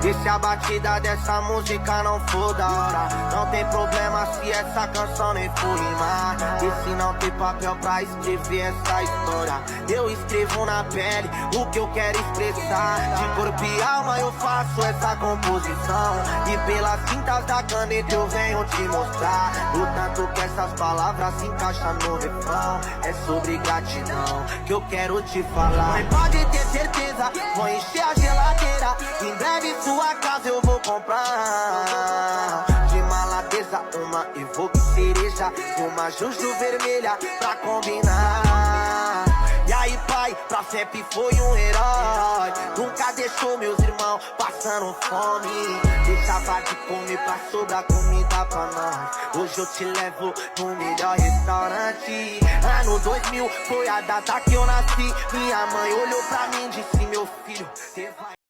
E se a batida dessa música não for da hora, não tem problema se essa canção nem for rimar. E se não tem papel pra escrever essa história, eu escrevo na pele o que eu quero expressar. De corpo e alma eu faço essa composição, e pelas tintas da caneta eu venho te mostrar o tanto que essas palavras se encaixam no refrão. É sobre gratidão que eu quero te falar. Mas pode ter certeza, vou encher a geladeira, em breve sua casa eu vou comprar. De maladeza uma evoque cereja e uma juju vermelha pra combinar. E aí pai, pra sempre foi um herói, nunca deixou meus irmãos passando fome. Deixava de comer pra sobrar comida pra nós. Hoje eu te levo no melhor restaurante. Ano 2000 foi a data que eu nasci. Minha mãe olhou pra mim e disse: meu filho, cê vai